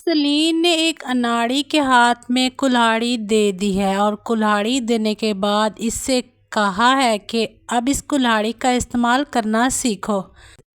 مرسلین نے ایک اناڑی کے ہاتھ میں کلہاڑی دے دی ہے اور کلہاڑی دینے کے بعد اس سے کہا ہے کہ اب اس کلہاڑی کا استعمال کرنا سیکھو۔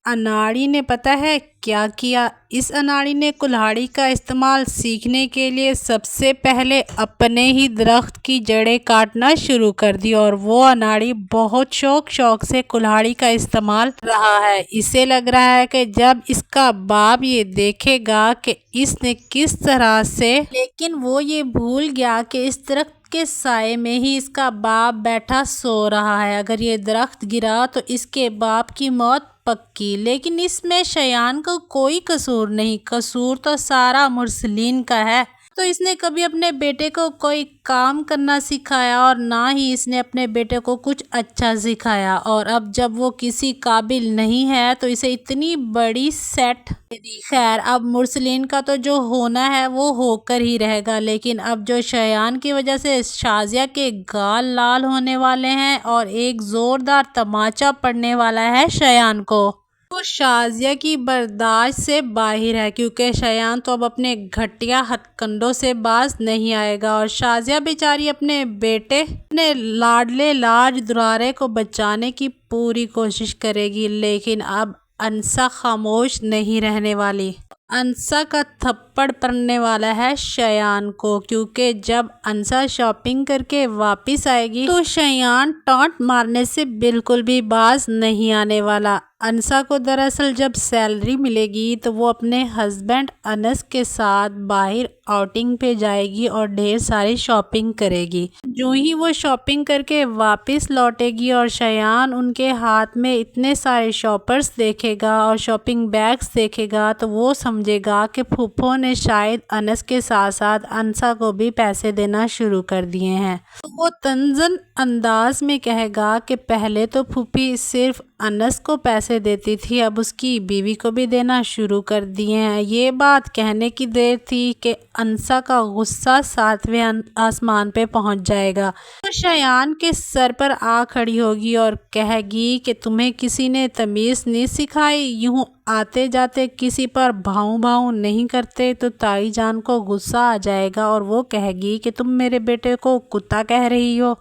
اناڑی نے پتہ ہے کیا کیا؟ اس اناڑی نے کلہاڑی کا استعمال سیکھنے کے لیے سب سے پہلے اپنے ہی درخت کی جڑیں کاٹنا شروع کر دی اور وہ اناڑی بہت شوق سے کلہاڑی کا استعمال کر رہا ہے۔ اسے لگ رہا ہے کہ جب اس کا باپ یہ دیکھے گا کہ اس نے کس طرح سے، لیکن وہ یہ بھول گیا کہ اس درخت کے سائے میں ہی اس کا باپ بیٹھا سو رہا ہے۔ اگر یہ درخت گرا تو اس کے باپ کی موت پکی، لیکن اس میں شایان کا کوئی قصور نہیں، قصور تو سارا مرسلین کا ہے۔ تو اس نے کبھی اپنے بیٹے کو کوئی کام کرنا سکھایا اور نہ ہی اس نے اپنے بیٹے کو کچھ اچھا سکھایا، اور اب جب وہ کسی قابل نہیں ہے تو اسے اتنی بڑی سیٹ دے دی۔ خیر، اب مرسلین کا تو جو ہونا ہے وہ ہو کر ہی رہے گا، لیکن اب جو شایان کی وجہ سے شازیہ کے گال لال ہونے والے ہیں اور ایک زوردار تماچا پڑنے والا ہے شایان کو، وہ شازیہ کی برداشت سے باہر ہے، کیونکہ شایان تو اب اپنے گھٹیا ہتھ کنڈوں سے باز نہیں آئے گا اور شازیہ بیچاری اپنے بیٹے، اپنے لاڈلے لاج دلارے کو بچانے کی پوری کوشش کرے گی، لیکن اب انسا خاموش نہیں رہنے والی۔ انسا کا تھپڑ پڑنے والا ہے شایان کو، کیونکہ جب انسا شاپنگ کر کے واپس آئے گی تو شایان ٹانٹ مارنے سے بالکل بھی باز نہیں آنے والا۔ انسا کو دراصل جب سیلری ملے گی تو وہ اپنے ہسبینڈ انس کے ساتھ باہر آؤٹنگ پہ جائے گی اور ڈھیر ساری شاپنگ کرے گی۔ جو ہی وہ شاپنگ کر کے واپس لوٹے گی اور شایان ان کے ہاتھ میں اتنے سارے شاپرز دیکھے گا اور شاپنگ بیگز دیکھے گا تو وہ سمجھے گا کہ پھوپھو نے شاید انس کے ساتھ ساتھ انسا کو بھی پیسے دینا شروع کر دیے ہیں۔ تو وہ طنزن انداز میں کہے گا کہ پہلے تو پھوپھی صرف انس کو پیسے دیتی تھی، اب اس کی بیوی کو بھی دینا شروع کر دیے ہیں۔ یہ بات کہنے کی دیر تھی کہ انسا کا غصہ 7ویں آسمان پہ پہنچ جائے گا۔ وہ شایان کے سر پر آ کھڑی ہوگی اور کہے گی کہ تمہیں کسی نے تمیز نہیں سکھائی، یوں آتے جاتے کسی پر بھاؤں بھاؤں نہیں کرتے؟ تو تائی جان کو غصہ آ جائے گا اور وہ کہے گی کہ تم میرے بیٹے کو کتا کہہ رہی ہو۔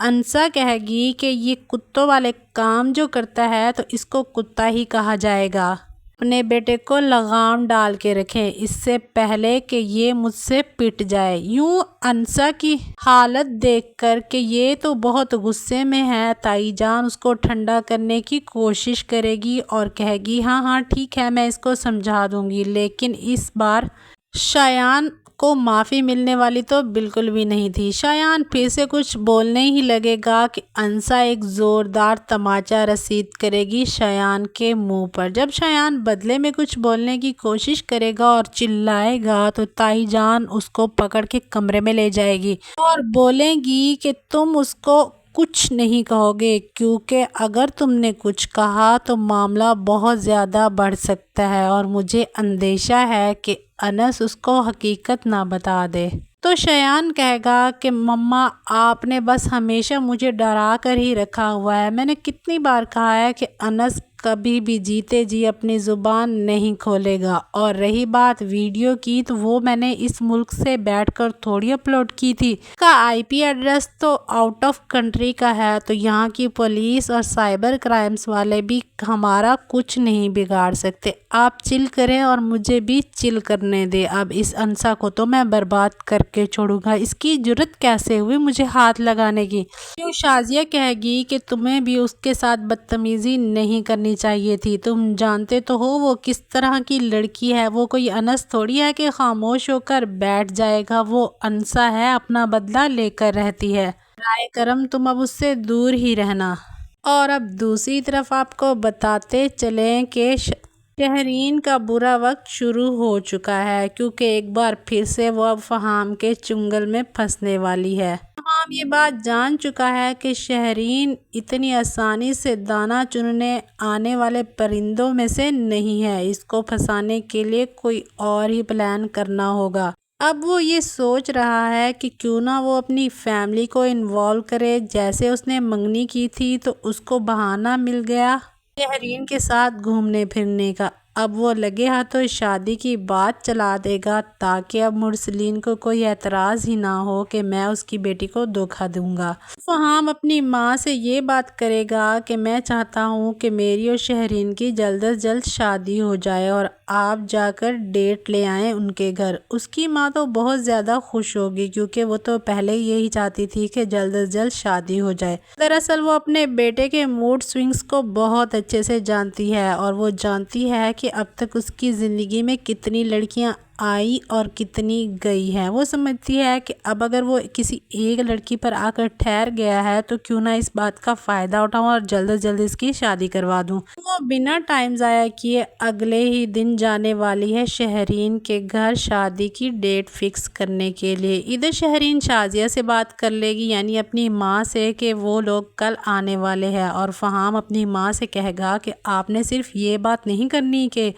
انسا کہے گی کہ یہ کتوں والے کام جو کرتا ہے تو اس کو کتا ہی کہا جائے گا۔ اپنے بیٹے کو لگام ڈال کے رکھیں اس سے پہلے کہ یہ مجھ سے پٹ جائے۔ یوں انسا کی حالت دیکھ کر کہ یہ تو بہت غصے میں ہے، تائی جان اس کو ٹھنڈا کرنے کی کوشش کرے گی اور کہے گی ہاں ٹھیک ہے، میں اس کو سمجھا دوں گی، لیکن اس بار شایان کو معافی ملنے والی تو بالکل بھی نہیں تھی۔ شایان پھر سے کچھ بولنے ہی لگے گا کہ انسا ایک زوردار تماچا رسید کرے گی شایان کے منہ پر۔ جب شایان بدلے میں کچھ بولنے کی کوشش کرے گا اور چلائے گا تو تائی جان اس کو پکڑ کے کمرے میں لے جائے گی اور بولے گی کہ تم اس کو کچھ نہیں کہو گے، کیونکہ اگر تم نے کچھ کہا تو معاملہ بہت زیادہ بڑھ سکتا ہے اور مجھے اندیشہ ہے کہ انس اس کو حقیقت نہ بتا دے۔ تو شایان کہے گا کہ مما آپ نے بس ہمیشہ مجھے ڈرا کر ہی رکھا ہوا ہے، میں نے کتنی بار کہا ہے کہ انس کبھی بھی جیتے جی اپنی زبان نہیں کھولے گا، اور رہی بات ویڈیو کی تو وہ میں نے اس ملک سے بیٹھ کر تھوڑی اپلوڈ کی تھی، اس کا IP ایڈریس تو آؤٹ آف کنٹری کا ہے، تو یہاں کی پولیس اور سائبر کرائمز والے بھی ہمارا کچھ نہیں بگاڑ سکتے، آپ چل کریں اور مجھے بھی چل کرنے دے۔ اب اس انسا کو تو میں برباد کر کے چھوڑوں گا، اس کی جرت کیسے ہوئی مجھے ہاتھ لگانے کی؟ کیوں شازیہ کہے گی کہ تمہیں بھی اس کے ساتھ بدتمیزی نہیں کرنی چاہیے تھی، تم جانتے تو ہو وہ کس طرح کی لڑکی ہے، وہ کوئی انس تھوڑی ہے کہ خاموش ہو کر بیٹھ جائے گا، وہ انسا ہے، اپنا بدلہ لے کر رہتی ہے، برائے کرم تم اب اس سے دور ہی رہنا۔ اور اب دوسری طرف آپ کو بتاتے چلیں کہ شہرین کا برا وقت شروع ہو چکا ہے، کیونکہ ایک بار پھر سے وہ اب فہام کے چنگل میں پھنسنے والی ہے۔ فہام یہ بات جان چکا ہے کہ شہرین اتنی آسانی سے دانہ چننے آنے والے پرندوں میں سے نہیں ہے، اس کو پھنسانے کے لیے کوئی اور ہی پلان کرنا ہوگا۔ اب وہ یہ سوچ رہا ہے کہ کیوں نہ وہ اپنی فیملی کو انوالو کرے، جیسے اس نے منگنی کی تھی تو اس کو بہانہ مل گیا شہرین کے ساتھ گھومنے پھرنے کا۔ اب وہ لگے ہاتھوں شادی کی بات چلا دے گا تاکہ اب مرسلین کو کوئی اعتراض ہی نہ ہو کہ میں اس کی بیٹی کو دھوکہ دوں گا۔ فہام اپنی ماں سے یہ بات کرے گا کہ میں چاہتا ہوں کہ میری اور شہرین کی جلد از جلد شادی ہو جائے اور آپ جا کر ڈیٹ لے آئیں ان کے گھر۔ اس کی ماں تو بہت زیادہ خوش ہوگی کیونکہ وہ تو پہلے ہی یہی چاہتی تھی کہ جلد از جلد شادی ہو جائے۔ دراصل وہ اپنے بیٹے کے موڈ سوئنگز کو بہت اچھے سے جانتی ہے اور وہ جانتی ہے کہ اب تک اس کی زندگی میں کتنی لڑکیاں آئی اور کتنی گئی ہیں۔ وہ سمجھتی ہے کہ اب اگر وہ کسی ایک لڑکی پر آ کر ٹھہر گیا ہے تو کیوں نہ اس بات کا فائدہ اٹھاؤں اور جلد از جلد اس کی شادی کروا دوں۔ وہ بنا ٹائم ضائع کیے اگلے ہی دن جانے والی ہے شہرین کے گھر شادی کی ڈیٹ فکس کرنے کے لیے۔ ادھر شہرین شازیہ سے بات کر لے گی یعنی اپنی ماں سے کہ وہ لوگ کل آنے والے ہیں، اور فہام اپنی ماں سے کہے گا کہ آپ نے صرف یہ بات نہیں کرنی کہ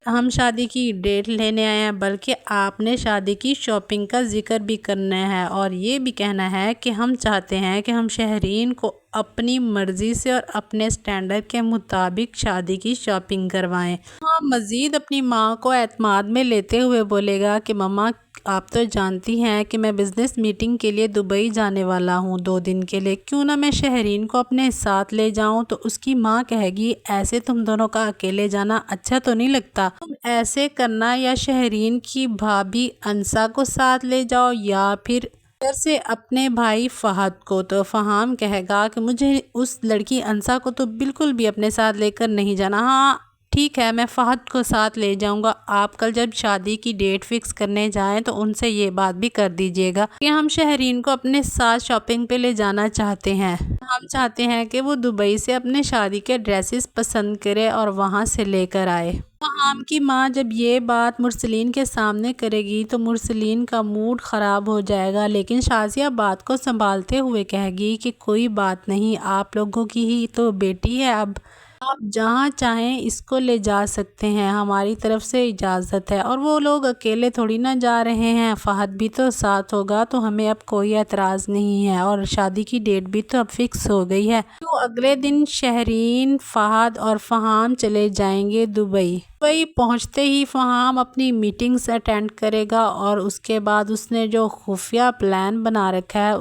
ہم شادی کی ڈیٹ لینے آئے ہیں بلکہ آپ نے شادی کی شاپنگ کا ذکر بھی کرنا ہے اور یہ بھی کہنا ہے کہ ہم چاہتے ہیں کہ ہم شہرین کو اپنی مرضی سے اور اپنے سٹینڈرڈ کے مطابق شادی کی شاپنگ کروائیں۔ ہاں، مزید اپنی ماں کو اعتماد میں لیتے ہوئے بولے گا کہ مما آپ تو جانتی ہیں کہ میں بزنس میٹنگ کے لیے دبئی جانے والا ہوں 2 دن کے لیے، کیوں نہ میں شہرین کو اپنے ساتھ لے جاؤں؟ تو اس کی ماں کہے گی ایسے تم دونوں کا اکیلے جانا اچھا تو نہیں لگتا، تم ایسے کرنا یا شہرین کی بھابھی انسا کو ساتھ لے جاؤ یا پھر ادھر سے اپنے بھائی فہد کو۔ تو فہام کہے گا کہ مجھے اس لڑکی انسا کو تو بالکل بھی اپنے ساتھ لے کر نہیں جانا۔ ہاں ٹھیک ہے، میں فہد کو ساتھ لے جاؤں گا۔ آپ کل جب شادی کی ڈیٹ فکس کرنے جائیں تو ان سے یہ بات بھی کر دیجیے گا کہ ہم شہرین کو اپنے ساتھ شاپنگ پہ لے جانا چاہتے ہیں۔ ہم چاہتے ہیں کہ وہ دبئی سے اپنے شادی کے ڈریسز پسند کرے اور وہاں سے لے کر آئے۔ فہام کی ماں جب یہ بات مرسلین کے سامنے کرے گی تو مرسلین کا موڈ خراب ہو جائے گا، لیکن شازیہ بات کو سنبھالتے ہوئے کہے گی کہ کوئی بات نہیں، آپ لوگوں کی ہی تو بیٹی ہے، اب آپ جہاں چاہیں اس کو لے جا سکتے ہیں، ہماری طرف سے اجازت ہے۔ اور وہ لوگ اکیلے تھوڑی نہ جا رہے ہیں، فہد بھی تو ساتھ ہوگا، تو ہمیں اب کوئی اعتراض نہیں ہے اور شادی کی ڈیٹ بھی تو اب فکس ہو گئی ہے۔ تو اگلے دن شہرین، فہد اور فہام چلے جائیں گے دبئی۔ دبئی پہنچتے ہی فہام اپنی میٹنگز اٹینڈ کرے گا اور اس کے بعد اس نے جو خفیہ پلان بنا رکھا ہے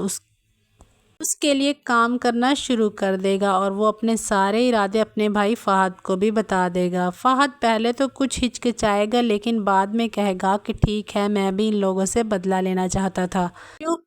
اس کے لیے کام کرنا شروع کر دے گا اور وہ اپنے سارے ارادے اپنے بھائی فہد کو بھی بتا دے گا۔ فہد پہلے تو کچھ ہچکچائے گا لیکن بعد میں کہے گا کہ ٹھیک ہے، میں بھی ان لوگوں سے بدلہ لینا چاہتا تھا۔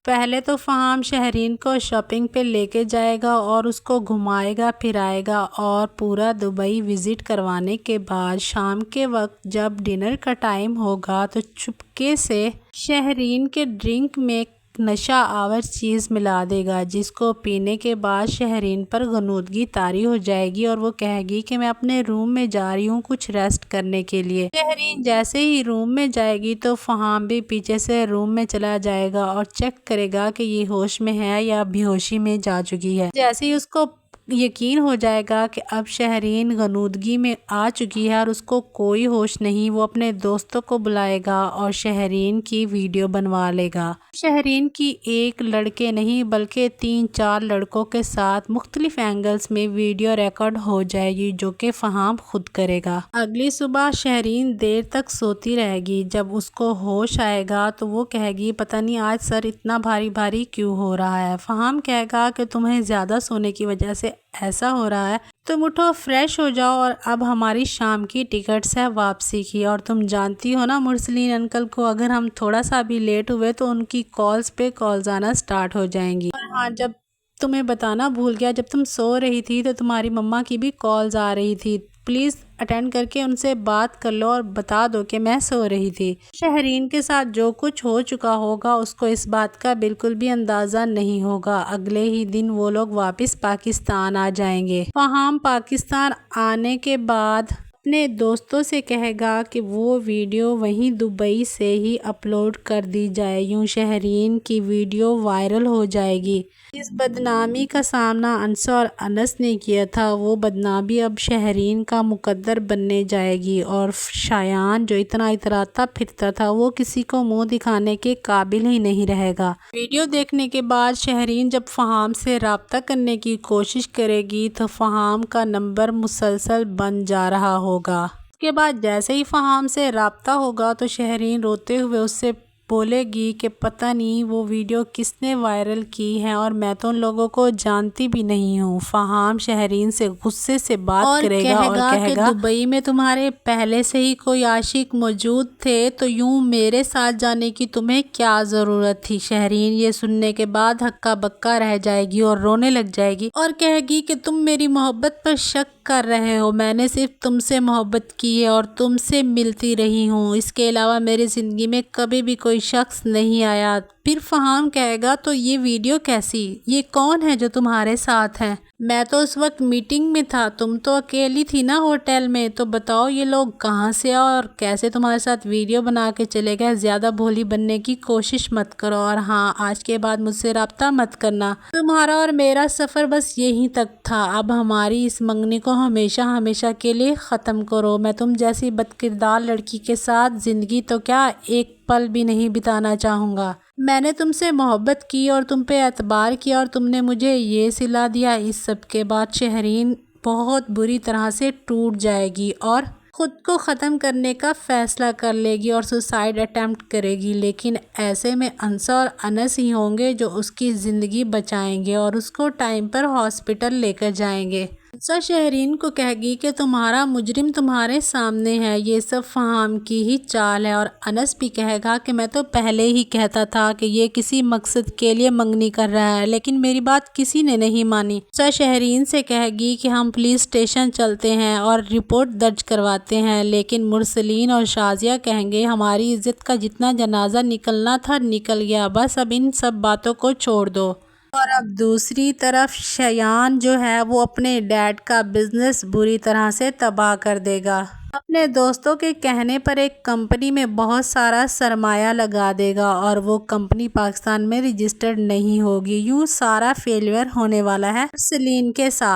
پہلے تو فہام شہرین کو شاپنگ پہ لے کے جائے گا اور اس کو گھمائے گا پھرائے گا اور پورا دبئی وزٹ کروانے کے بعد شام کے وقت جب ڈنر کا ٹائم ہوگا تو چپکے سے شہرین کے ڈرنک میں نشہ آور چیز ملا دے گا، جس کو پینے کے بعد شہرین پر غنودگی طاری ہو جائے گی اور وہ کہے گی کہ میں اپنے روم میں جا رہی ہوں کچھ ریسٹ کرنے کے لیے۔ شہرین جیسے ہی روم میں جائے گی تو فہام بھی پیچھے سے روم میں چلا جائے گا اور چیک کرے گا کہ یہ ہوش میں ہے یا بے ہوشی میں جا چکی ہے۔ جیسے ہی اس کو یقین ہو جائے گا کہ اب شہرین غنودگی میں آ چکی ہے اور اس کو کوئی ہوش نہیں، وہ اپنے دوستوں کو بلائے گا اور شہرین کی ویڈیو بنوا لے گا۔ شہرین کی ایک لڑکے نہیں بلکہ 3-4 لڑکوں کے ساتھ مختلف اینگلز میں ویڈیو ریکارڈ ہو جائے گی جو کہ فہام خود کرے گا۔ اگلی صبح شہرین دیر تک سوتی رہے گی۔ جب اس کو ہوش آئے گا تو وہ کہے گی پتہ نہیں آج سر اتنا بھاری بھاری کیوں ہو رہا ہے۔ فہام کہے گا کہ تمہیں زیادہ سونے کی وجہ سے ایسا ہو رہا ہے، تم اٹھو فریش ہو جاؤ اور اب ہماری شام کی ٹکٹس ہے واپسی کی، اور تم جانتی ہو نا مرسلین انکل کو اگر ہم تھوڑا سا بھی لیٹ ہوئے تو ان کی کالز پہ کالز آنا سٹارٹ ہو جائیں گی۔ اور ہاں، جب تمہیں بتانا بھول گیا، جب تم سو رہی تھی تو تمہاری مما کی بھی کالز آ رہی تھی، پلیز اٹینڈ کر کے ان سے بات کر لو اور بتا دو کہ میں سو رہی تھی۔ شہرین کے ساتھ جو کچھ ہو چکا ہوگا اس کو اس بات کا بالکل بھی اندازہ نہیں ہوگا۔ اگلے ہی دن وہ لوگ واپس پاکستان آ جائیں گے۔ فہام پاکستان آنے کے بعد اپنے دوستوں سے کہے گا کہ وہ ویڈیو وہیں دبئی سے ہی اپلوڈ کر دی جائے، یوں شہرین کی ویڈیو وائرل ہو جائے گی۔ جس بدنامی کا سامنا انسا اور انس نے کیا تھا وہ بدنامی اب شہرین کا مقدر بننے جائے گی اور شایان جو اتنا اتراتا پھرتا تھا وہ کسی کو منہ دکھانے کے قابل ہی نہیں رہے گا۔ ویڈیو دیکھنے کے بعد شہرین جب فہام سے رابطہ کرنے کی کوشش کرے گی تو فہام کا نمبر مسلسل بند جا رہا ہوگا۔ کے بعد جیسے ہی فہام سے رابطہ ہوگا تو شہرین روتے ہوئے اس سے بولے گی کہ پتہ نہیں وہ ویڈیو کس نے وائرل کی ہے اور میں تو ان لوگوں کو جانتی بھی نہیں ہوں۔ فہام شہرین سے غصے سے بات کرے گا اور کہے گا کہ دبئی میں تمہارے پہلے سے ہی کوئی عاشق موجود تھے تو یوں میرے ساتھ جانے کی تمہیں کیا ضرورت تھی۔ شہرین یہ سننے کے بعد ہکا بکا رہ جائے گی اور رونے لگ جائے گی اور کہے گی کہ تم میری محبت پر شک کر رہے ہو، میں نے صرف تم سے محبت کی ہے اور تم سے ملتی رہی ہوں، اس کے علاوہ میری زندگی میں کبھی بھی کوئی شخص نہیں آیا۔ پھر فہام کہے گا تو یہ ویڈیو کیسی؟ یہ کون ہے جو تمہارے ساتھ ہے؟ میں تو اس وقت میٹنگ میں تھا، تم تو اکیلی تھی نا ہوٹل میں، تو بتاؤ یہ لوگ کہاں سے اور کیسے تمہارے ساتھ ویڈیو بنا کے چلے گئے؟ زیادہ بھولی بننے کی کوشش مت کرو اور ہاں آج کے بعد مجھ سے رابطہ مت کرنا، تمہارا اور میرا سفر بس یہیں تک تھا، اب ہماری اس منگنی کو ہمیشہ ہمیشہ کے لیے ختم کرو، میں تم جیسی بدکردار لڑکی کے ساتھ زندگی تو کیا ایک پل بھی نہیں بتانا چاہوں گا۔ میں نے تم سے محبت کی اور تم پہ اعتبار کیا اور تم نے مجھے یہ صلہ دیا۔ اس سب کے بعد شہرین بہت بری طرح سے ٹوٹ جائے گی اور خود کو ختم کرنے کا فیصلہ کر لے گی اور سوسائڈ اٹیمپٹ کرے گی، لیکن ایسے میں انسا اور انس ہی ہوں گے جو اس کی زندگی بچائیں گے اور اس کو ٹائم پر ہاسپٹل لے کر جائیں گے۔ انسا شہرین کو کہے گی کہ تمہارا مجرم تمہارے سامنے ہے، یہ سب فہام کی ہی چال ہے، اور انس بھی کہے گا کہ میں تو پہلے ہی کہتا تھا کہ یہ کسی مقصد کے لیے منگنی کر رہا ہے لیکن میری بات کسی نے نہیں مانی۔ انسا شہرین سے کہے گی کہ ہم پولیس اسٹیشن چلتے ہیں اور رپورٹ درج کرواتے ہیں، لیکن مرسلین اور شازیہ کہیں گے ہماری عزت کا جتنا جنازہ نکلنا تھا نکل گیا، بس اب ان سب باتوں کو چھوڑ دو۔ اور اب دوسری طرف شایان جو ہے وہ اپنے ڈیڈ کا بزنس بری طرح سے تباہ کر دے گا، اپنے دوستوں کے کہنے پر ایک کمپنی میں بہت سارا سرمایہ لگا دے گا اور وہ کمپنی پاکستان میں رجسٹرڈ نہیں ہوگی، یوں سارا فیلیئر ہونے والا ہے مرسلین کے ساتھ۔